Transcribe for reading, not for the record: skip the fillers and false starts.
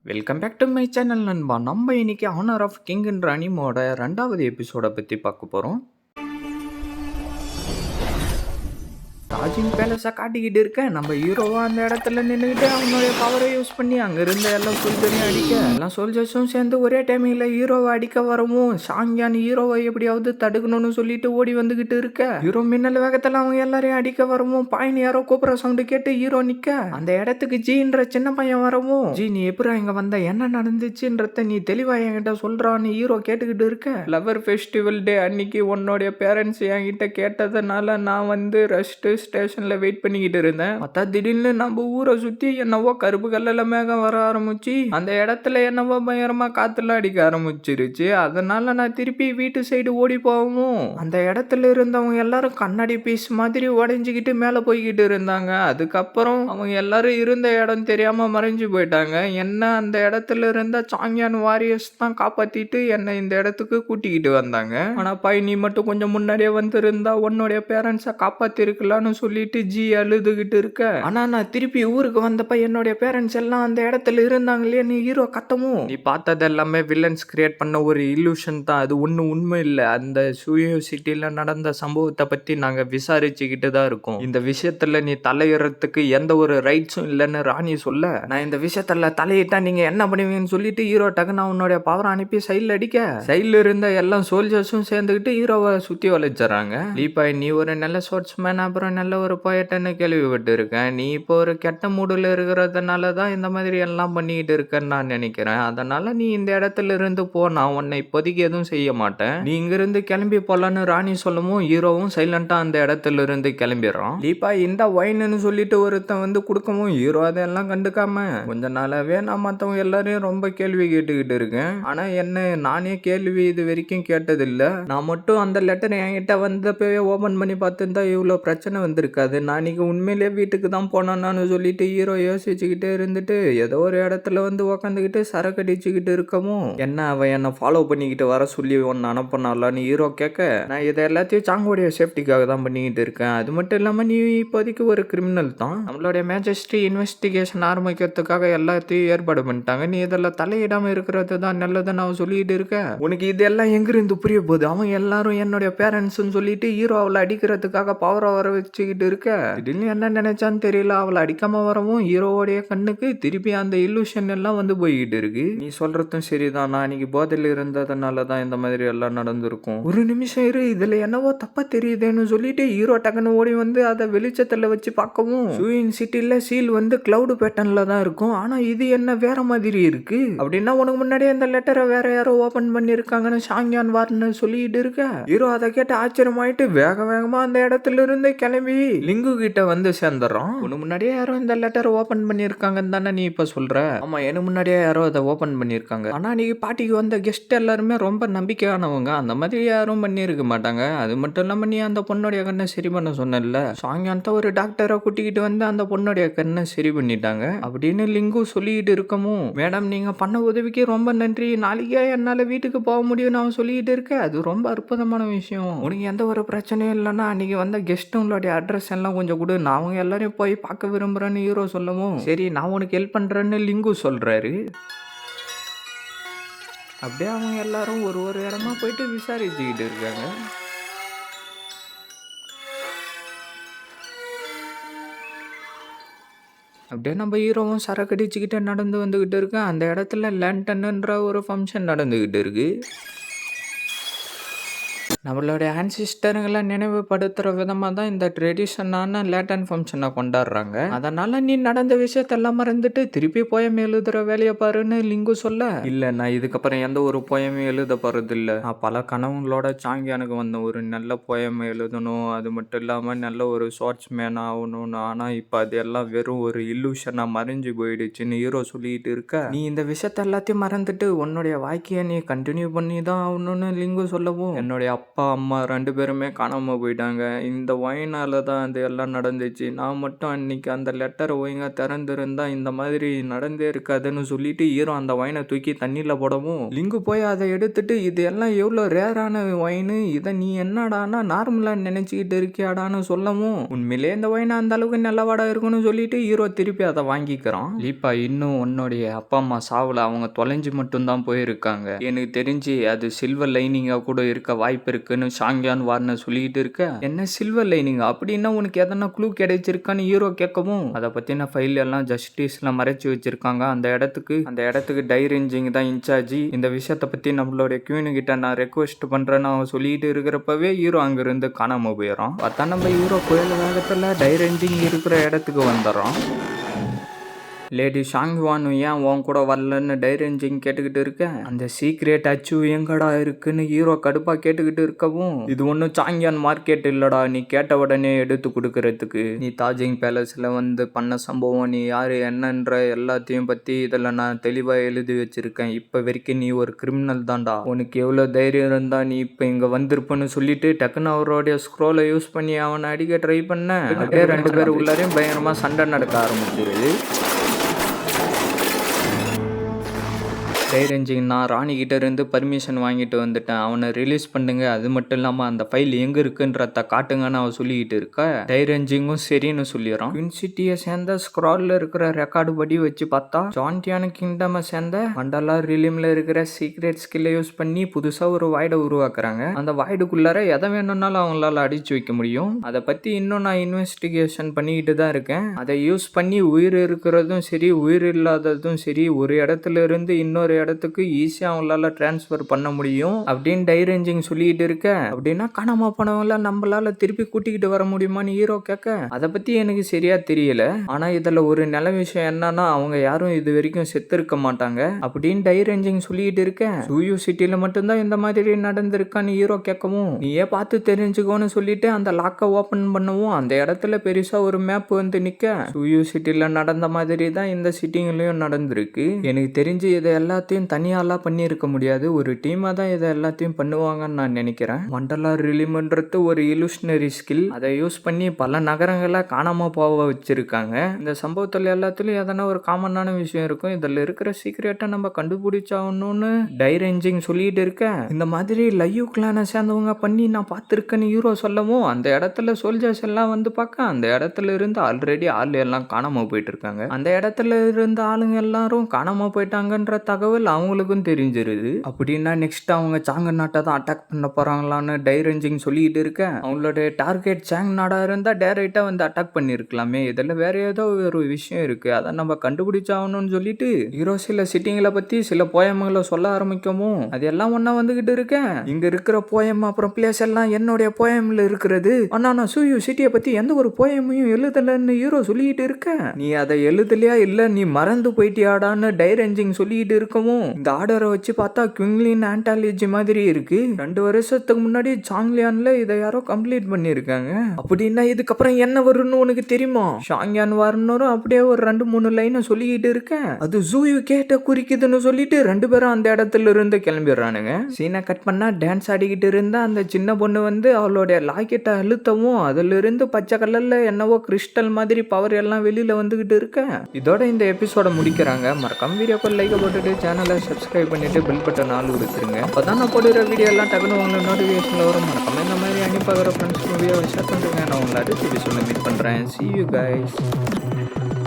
Welcome back to my channel நண்பா. நம்ம இன்னைக்கு ஆனர் ஆஃப் கிங்ன்ற அனிமோட 2வது எபிசோட பத்தி பார்க்க போறோம். தாஜிங் பேலஸை காட்டிக்கிட்டு இருக்க நம்ம ஹீரோவா அந்த இடத்துல நின்றுக்கிட்டு அவனுடைய பவரை யூஸ் பண்ணி அங்க இருந்த எல்லா சோல்ஜரையும் அடிக்க, எல்லா சோல்ஜர்ஸும் சேர்ந்து ஒரே டைமிங்ல ஹீரோவை அடிக்க வரவும் ஷாங்யான் ஹீரோவை எப்படியாவது தடுக்கணும்னு சொல்லிட்டு ஓடி வந்துகிட்டு இருக்க, ஹீரோ மின்னல் வேகத்துல அவங்க எல்லாரையும் அடிக்க வரவும் பாயின் யாரோ கூப்பிட சவுண்டு கேட்டு ஹீரோ நிக்க, அந்த இடத்துக்கு ஜீன்ற சின்ன பையன் வரவும், ஜி நீ எப்படா இங்க வந்த, என்ன நடந்துச்சுன்றத நீ தெளிவா என்கிட்ட சொல்றான்னு ஹீரோ கேட்டுக்கிட்டு இருக்க. ஃப்ளவர் ஃபெஸ்டிவல் டே அன்னைக்கு உன்னோடைய பேரண்ட்ஸ் என்கிட்ட கேட்டதுனால நான் வந்து ரெஸ்ட் ஸ்டேஷன்ல வெயிட் பண்ணிக்கிட்டு இருந்தேன். பார்த்தா திடீர்னு நம்ம ஊரை சுத்தி என்னவோ கருப்பு கல்லில் மேகம் வர ஆரம்பிச்சு அந்த இடத்துல என்னவோ பயங்கரமா காத்துலாம் அடிக்க ஆரம்பிச்சிருச்சு. அதனால நான் திருப்பி வீட்டு சைடு ஓடி போகவும் அந்த இடத்துல இருந்தவங்க எல்லாரும் கண்ணாடி பீஸ் மாதிரி உடைஞ்சிக்கிட்டு மேல போய்கிட்டு இருந்தாங்க. அதுக்கப்புறம் அவங்க எல்லாரும் இருந்த இடம் தெரியாம மறைஞ்சு போயிட்டாங்க. என்ன அந்த இடத்துல இருந்த சாங்கியான் வாரியர்ஸ் தான் காப்பாத்திட்டு என்னை இந்த இடத்துக்கு கூட்டிக்கிட்டு வந்தாங்க. ஆனா பாய் நீ மட்டும் கொஞ்சம் முன்னாடியே வந்திருந்தா உன்னுடைய பேரண்ட்ஸை காப்பாத்தி இருக்கலாம்னு சொல்லிட்டு ஜி அழுதுகிட்டு இருக்க. ஆனா நான் திருப்பி ஊருக்கு வந்தப்ப என்னுடைய பேரண்ட்ஸ் எல்லாம் அந்த இடத்துல இருந்தாங்களே நீ ஹீரோ கத்தமும், நீ பார்த்தது எல்லாமே வில்லன்ஸ் கிரியேட் பண்ண ஒரு இல்லூஷன் தான், அது ஒன்றும் உண்மை இல்லை. அந்த சூயோ சிட்டில நடந்த சம்பவத்தை பத்தி நாங்க விசாரிச்சுக்கிட்டு தான் இருக்கோம். இந்த விஷயத்துல நீ தலையிடறதுக்கு எந்த ஒரு ரைட்ஸும் இல்லைன்னு ராணி சொல்ல, நான் இந்த விஷயத்துல தலையிட்டா நீங்க என்ன பண்ணுவீங்கன்னு சொல்லிட்டு ஹீரோ டக்குன்னு அவனுடைய பவர் அனுப்பி சைடில் அடிக்க, சைடில் இருந்த எல்லா சோல்ஜர்ஸும் சேர்ந்துக்கிட்டு ஹீரோவை சுத்தி வளைச்சறாங்க. லீபாய் நீ ஒரு நல்ல ஸ்போர்ட்ஸ்மேன், அப்புறம் நல்ல ஒரு போயட்டன்னு கேள்விப்பட்டு இருக்கேன். நீ இப்போ ஒரு கெட்ட மூடுல இருக்கிறதுனால தான் இந்த மாதிரி எல்லாம் பண்ணிக்கிட்டு இருக்கேன்னு நான் நினைக்கிறேன். அதனால நீ இந்த இடத்துல இருந்து போ, நான் உன்னை இப்போதைக்கு எதுவும் செய்ய மாட்டேன், நீ இங்கிருந்து கிளம்பி போலான்னு ராணி சொல்லவும் ஹீரோவும் சைலண்டா அந்த இடத்துல இருந்து கிளம்பிடுறான். லீப்பா இந்த ஒயின்னு சொல்லிட்டு ஒருத்தன் வந்து கொடுக்கவும் ஹீரோ அதெல்லாம் கண்டுக்காம கொஞ்ச நாளாவே நான் மற்றவங்க எல்லாரையும் ரொம்ப கேள்வி கேட்டுக்கிட்டு இருக்கேன். ஆனா என்ன நானே கேள்வி இது வரைக்கும் கேட்டதில்ல. நான் மட்டும் அந்த லெட்டர் என்கிட்ட வந்தப்பவே ஓபன் பண்ணி பார்த்துருந்தா இவ்வளோ பிரச்சனை வந்திருக்காது. நான் இன்னைக்கு உண்மையிலேயே வீட்டுக்கு தான் போனான்னு சொல்லிட்டு ஹீரோ யோசிச்சுக்கிட்டே இருந்துட்டு ஏதோ ஒரு இடத்துல வந்து உக்காந்துக்கிட்டு சரக்கு அடிச்சுக்கிட்டு இருக்கவும், என்ன அவன் என்னை ஃபாலோ பண்ணிக்கிட்டு வர சொல்லி ஒன்று அனுப்பினாலான்னு ஹீரோ கேட்க, நான் இதை எல்லாத்தையும் சாங்கோடைய சேஃப்டிக்காக தான் பண்ணிக்கிட்டு இருக்கேன். அது மட்டும் இல்லாமல் நீ இப்போதைக்கு ஒரு கிரிமினல் தான், நம்மளுடைய மேஜஸ்ட்ரி இன்வெஸ்டிகேஷன் ஆரம்பிக்கிறதுக்காக எல்லாத்தையும் ஏற்பாடு பண்ணிட்டாங்க, நீ இதெல்லாம் தலையிடாம இருக்கிறது தான் நல்லதுன்னு அவன் சொல்லிட்டு இருக்க. உனக்கு இதெல்லாம் எங்கிருந்து புரிய போகுது, அவன் எல்லாரும் என்னுடைய பேரண்ட்ஸ்ன்னு சொல்லிட்டு ஹீரோ அவளை அடிக்கிறதுக்காக பவரை வர வச்சுக்கிட்டு இருக்க, திடீர்னு என்ன நினைச்சான்னு தெரியல அவளை அடிக்காம வரவும் ஹீரோவோடைய கண்ணுக்கு திருப்பி அந்த இல்லூஷன் எல்லாம் வந்து போய்கிட்டு இருக்கு. நீ சொல்றதும் சரிதான், நான் அன்னைக்கு போதையில் இருந்ததுனால தான் இந்த மாதிரி எல்லாம் நடந்திருக்கும். ஒரு நிமிஷம் இரு, இதுல என்னவோ தப்பா தெரியுதுன்னு சொல்லிட்டு ஹீரோ டக்குன்னு ஓடி வந்து அதை வெளிச்சத்துல வச்சு பார்க்கவும் சூயின் சிட்டில சீல் வந்து கிளவுட் பேட்டர்ன்ல தான் இருக்கும். ஆனா இது என்ன வேற மாதிரி இருக்கு, அப்படின்னா உனக்கு முன்னாடியே இந்த லெட்டரை வேற யாரோ ஓபன் பண்ணிருக்காங்கன்னு ஷாங்யான் வார்னு சொல்லிட்டு இருக்க. ஹீரோ அதை கேட்டு ஆச்சரியமாயிட்டு வேக வேகமா அந்த இடத்துல இருந்து கிளம்பி லிங்கு கிட்ட வந்து சேர்ந்துடுறோம். உனக்கு முன்னாடியே யாரோ இந்த லெட்டர் ஓபன் பண்ணிருக்காங்கன்னு தானே நீ இப்ப சொல்ற? ஆமா, எனக்கு முன்னாடியே யாரோ அதை ஓபன் பண்ணிருக்காங்க. ஆனா நீ பாட்டிக்கு வந்த கெஸ்ட் எல்லாருமே ரொம்ப நம்பிக்கையானவங்க, அந்த மாதிரி யாரும் பண்ணிருக்க மாட்டாங்க. அது மட்டும் இல்லாம நீ அந்த பொண்ணுடைய கண்ணை சரி பண்ண சொன்னல, சாயங்காலத்த ஒரு டாக்டரை கூட்டிக்கிட்டு வந்து அந்த பொண்ணுடைய கண்ணை சரி பண்ணிட்டாங்க அப்படின்னு லிங்கு சொல்லிட்டு இருக்கமும், மேடம் நீங்க பண்ண உதவிக்கு ரொம்ப நன்றி, நாளைக்கே என்னால வீட்டுக்கு போக முடியும்னு அவன் சொல்லிட்டு இருக்க. அது ரொம்ப அற்புதமான விஷயம். உனக்கு எந்த ஒரு பிரச்சனையும் இல்லைன்னா அன்னைக்கு வந்த கெஸ்ட் உங்களுடைய அட்ரஸ் எல்லாம் கொஞ்சம் கொடு, நான் அவங்க எல்லாரையும் போய் பார்க்க விரும்புறேன்னு ஹீரோ சொல்லவும், சரி நான் உனக்கு ஹெல்ப் பண்றேன்னு லிங்கு சொல்றாரு. அப்படியே அவங்க எல்லாரும் ஒரு ஒரு இடமா போயிட்டு விசாரிச்சுக்கிட்டு இருக்காங்க. அப்படியே நம்ம ஹீரோவும் சரக்கு அடிச்சுக்கிட்டு நடந்து வந்துகிட்டு இருக்கு. அந்த இடத்துல லேண்டன்ன்ற ஒரு ஃபங்க்ஷன் நடந்துகிட்டு இருக்கு. நம்மளுடைய ஆன்சிஸ்டருங்களை நினைவுபடுத்துகிற விதமாக தான் இந்த ட்ரெடிஷனான லேட்டன் ஃபங்க்ஷனை கொண்டாடுறாங்க. அதனால் நீ நடந்த விஷயத்தெல்லாம் மறந்துட்டு திருப்பி போயம் எழுதுகிற வேலையை பாருன்னு லிங்கு சொல்ல, இல்லை நான் இதுக்கப்புறம் எந்த ஒரு போயமும் எழுத போகிறது இல்லை, நான் பல கனவுங்களோட சாங்கியானுக்கு வந்த ஒரு நல்ல போயம் எழுதணும், அது மட்டும் இல்லாமல் நல்ல ஒரு ஷார்ட்ஸ் மேன் ஆகணும்னு, ஆனால் இப்போ அது எல்லாம் வெறும் ஒரு இல்லூஷனாக மறைஞ்சு போயிடுச்சுன்னு ஹீரோ சொல்லிட்டு இருக்க, நீ இந்த விஷயத்த எல்லாத்தையும் மறந்துட்டு உன்னுடைய வாழ்க்கையை நீ கண்டினியூ பண்ணி தான் ஆகணும்னு லிங்கு சொல்லவும், என்னுடைய அப்பா அப்பா, அம்மா 2 பேருமே காணாம போயிட்டாங்க. இந்த ஒயினால தான் அது எல்லாம் நடந்துச்சு. நான் மட்டும் அன்னைக்கு அந்த லெட்டர ஒழுங்கா திறந்திருந்தா இந்த மாதிரி நடந்தே இருக்காதுன்னு சொல்லிட்டு ஹீரோ அந்த ஒயின தூக்கி தண்ணீல போடவும், லிங்கு போய் அத எடுத்துட்டு இது எல்லாம் எவ்ளோ ரேரான ஒயினு. இத நீ என்னடான்னா நார்மலா நினைச்சுக்கிட்டு இருக்கியாடான்னு சொல்லவும், உண்மையிலேயே இந்த ஒயின் அந்த அளவுக்கு நல்லவாடா இருக்குன்னு சொல்லிட்டு ஹீரோ திருப்பி அத வாங்கிக்கிறான். லீப்பா இன்னும் உன்னுடைய அப்பா அம்மா சாவுல அவங்க தொலைஞ்சு மட்டும்தான் போயிருக்காங்க. எனக்கு தெரிஞ்சு அது சில்வர் லைனிங்கா கூட இருக்க வாய்ப்பு இருக்குன்னு ஷாங்யான் வார்னர் சொல்லிட்டு இருக்க, என்ன சில்வர் லைனிங் அப்படின்னா உனக்கு எதனா க்ளூ கிடைச்சிருக்கான்னு ஹீரோ கேட்கவும், அதை பத்தின ஃபைல் எல்லாம் ஜஸ்டிஸ்ல மறைச்சு வச்சிருக்காங்க. அந்த இடத்துக்கு டைரேஞ்சிங் தான் இன்சார்ஜ். இந்த விஷயத்த பத்தி நம்மளுடைய கியூனு கிட்ட நான் ரெக்வெஸ்ட் பண்றேன்னு அவன் சொல்லிட்டு இருக்கிறப்பவே ஹீரோ அங்கிருந்து காணாம போயிடும். பார்த்தா நம்ம ஹீரோ புயல் வேகத்துல டைரேஞ்சிங் இருக்கிற இடத்துக்கு வந்துடுறோம். லேடி ஷாங்வான் ஏன் உன் கூட வரலன்னு டைரேஞ்சிங் கேட்டுக்கிட்டு இருக்க, அந்த சீக்ரெட் அச்சு எங்கடா இருக்குன்னு ஹீரோ கடுப்பா கேட்டுக்கிட்டு இருக்கவும், இது ஒன்றும் சாங்கியான் மார்க்கெட் இல்லடா நீ கேட்ட உடனே எடுத்து கொடுக்கறதுக்கு. நீ தாஜிங் பேலஸ்ல வந்து பண்ண சம்பவம், நீ யாரு என்னன்ற எல்லாத்தையும் பத்தி இதில் நான் தெளிவா எழுதி வச்சிருக்கேன். இப்ப வரைக்கும் நீ ஒரு கிரிமினல் தான்டா. உனக்கு எவ்வளவு தைரியம் இருந்தா நீ இப்ப இங்க வந்திருப்பன்னு சொல்லிட்டு டக்குன்னு அவருடைய ஸ்க்ரோலை யூஸ் பண்ணி அவனை அடிக்க ட்ரை பண்ண, அப்படியே 2 பேர் உள்ளாரையும் பயங்கரமா சண்டை நடக்க ஆரம்பிச்சிருது. டைரேஞ்சிங் நான் ராணி கிட்ட இருந்து பர்மிஷன் வாங்கிட்டு வந்துட்டேன், அவனை ரிலீஸ் பண்ணுங்க, அது மட்டும் இல்லாம அந்த ஃபைல் எங்க இருக்குன்றத காட்டுங்கன்னு அவன் சொல்லிக்கிட்டு இருக்க, டைரேஞ்சிங்கும் சரின்னு சொல்லிடுறான். குயின் சிட்டியை சேர்ந்த ஸ்க்ரால்ல இருக்கிற ரெக்கார்டு படி வச்சு பார்த்தா ஜான்டியான கிங்டமை சேர்ந்த மண்டலா ரிலிம்ல இருக்கிற சீக்ரெட் ஸ்கில்லை யூஸ் பண்ணி புதுசா ஒரு வாய்டை உருவாக்குறாங்க. அந்த வாய்டுக்குள்ளார எதை வேணும்னாலும் அவங்களால அடிச்சு வைக்க முடியும். அதை பத்தி இன்னும் நான் இன்வெஸ்டிகேஷன் பண்ணிக்கிட்டு தான் இருக்கேன். அதை யூஸ் பண்ணி உயிர் இருக்கிறதும் சரி உயிர் இல்லாததும் சரி ஒரு இடத்துல இருந்து இன்னொரு இடத்துக்கு ஈஸியா அவங்களால டிரான்ஸ்ஃபர் பண்ண முடியும் அப்படின்னு டைரேஞ்சிங் சொல்லிட்டு இருக்க, அப்படின்னா காணாம போனவங்கள நம்மளால திருப்பி கூட்டிக்கிட்டு வர முடியுமான்னு ஹீரோ கேட்க, அதை பத்தி எனக்கு சரியா தெரியல, ஆனா இதுல ஒரு நல்ல விஷயம் என்னன்னா அவங்க யாரும் இது வரைக்கும் செத்து இருக்க மாட்டாங்க அப்படின்னு டைரேஞ்சிங் சொல்லிட்டு இருக்க, சூயு சிட்டில மட்டும்தான் இந்த மாதிரி நடந்திருக்கான்னு ஹீரோ கேட்கவும், நீயே பார்த்து தெரிஞ்சுக்கோன்னு சொல்லிட்டு அந்த லாக்கை ஓபன் பண்ணவும் அந்த இடத்துல பெருசா ஒரு மேப் வந்து நிக்க, சூயு சிட்டில நடந்த மாதிரி தான் இந்த சிட்டிங்களையும் நடந்திருக்கு. எனக்கு தெரிஞ்சு இதை எல்லாத்தையும் தனியாலாம் பண்ணி இருக்க முடியாது, ஒரு டீமா தான் இதை எல்லாத்தையும் பண்ணுவாங்கன்னு நான் நினைக்கிறேன். மண்டலா ரிலிம்ன்றது ஒரு இலுஷனரி ஸ்கில், அதை யூஸ் பண்ணி பல நகரங்களை காணாம போக வச்சிருக்காங்க. இந்த சம்பவத்துல எல்லாத்துலயும் எதனா ஒரு காமனான விஷயம் இருக்கும், இதுல இருக்கிற சீக்ரெட்டை நம்ம கண்டுபிடிச்சாகணும்னு டைரேஞ்சிங் சொல்லிட்டு இருக்க, இந்த மாதிரி லையூ கிளானை சேர்ந்தவங்க பண்ணி நான் பார்த்திருக்கேன்னு ஹீரோ சொல்லவும், அந்த இடத்துல சோல்ஜர்ஸ் எல்லாம் வந்து பார்க்க அந்த இடத்துல இருந்து ஆல்ரெடி ஆள் எல்லாம் காணாம போயிட்டு இருக்காங்க. அந்த இடத்துல இருந்த ஆளுங்க எல்லாரும் காணாம போயிட்டாங்கன்ற தகவல் அவங்களுக்கும் தெரிஞ்சிருது. அப்படின்னா நெக்ஸ்ட் அவங்க சாங்க நாட்டை தான் அட்டாக் பண்ண போறாங்களான்னு டைரேஞ்சிங் சொல்லிட்டு இருக்க, அவங்களோட டார்கெட் சாங் நாடா இருந்தா டைரக்டா வந்து அட்டாக் பண்ணிருக்கலாமே, இதுல வேற ஏதோ ஒரு விஷயம் இருக்கு, அதை நம்ம கண்டுபிடிச்சாகணும்னு சொல்லிட்டு ஹீரோ சில சிட்டிங்களை பத்தி சில போயம்களை சொல்ல ஆரம்பிக்கவும், அதெல்லாம் ஒன்னா வந்துகிட்டு இருக்கேன். இங்க இருக்கிற போயம் அப்புறம் பிளேஸ் எல்லாம் என்னுடைய போயம்ல இருக்கிறது, ஆனா நான் சூயு சிட்டியை பத்தி எந்த ஒரு போயமையும் எழுதலன்னு ஹீரோ சொல்லிட்டு இருக்கேன். நீ அதை எழுதலையா இல்ல நீ மறந்து போயிட்டியாடான்னு டைரேஞ்சிங் சொல்லிட்டு இருக்கவும், இந்த ஆர்டரை வச்சு பார்த்தா குயிங்லின் ஆண்டாலஜி மாதிரி இருக்கு. 2 வருஷத்துக்கு முன்னாடி சாங்லியான்ல இதை யாரோ கம்ப்ளீட் பண்ணிருக்காங்க. அப்படின்னா இதுக்கப்புறம் என்ன வரும்னு உனக்கு தெரியுமா? ஷாங்யான் வார்னரும் அப்படியே ஒரு 2-3 லைனை சொல்லிக்கிட்டு இருக்கேன், அது ஜூயு கேட்ட குறிக்குதுன்னு சொல்லிட்டு 2 பேரும் அந்த இடத்துல இருந்து கிளம்பிடுறானுங்க. சீனை கட் பண்ணா டான்ஸ் ஆடிக்கிட்டு இருந்த அந்த சின்ன பொண்ணு வந்து அவளுடைய லாக்கெட்டை அழுத்தவும் அதுல இருந்து பச்சை கலர்ல என்னவோ கிறிஸ்டல் மாதிரி பவர் எல்லாம் வெளியில வந்துகிட்டு இருக்க. இதோட இந்த எபிசோட முடிக்கிறாங்க. மறக்காம வீடியோக்கு லைக் போட்டுட்டு சேனலை சப்ஸ்கிரைப் பண்ணிட்டு பெல் பட்டன் ஆல் கொடுத்துருங்க. அப்பதான் நான் போடுற வீடியோ எல்லாம் டக்குனு உங்களுக்கு நோட்டிஃபிகேஷன்ல வரும். மறக்காம இந்த மாதிரி அனுப்பாகிற ஃப்ரெண்ட்ஸ் வீடியோவை ஷேர் பண்ணுறேங்க. நான் உங்களை அடுத்த எபிசோட மீட் பண்ணுறேன். See you guys.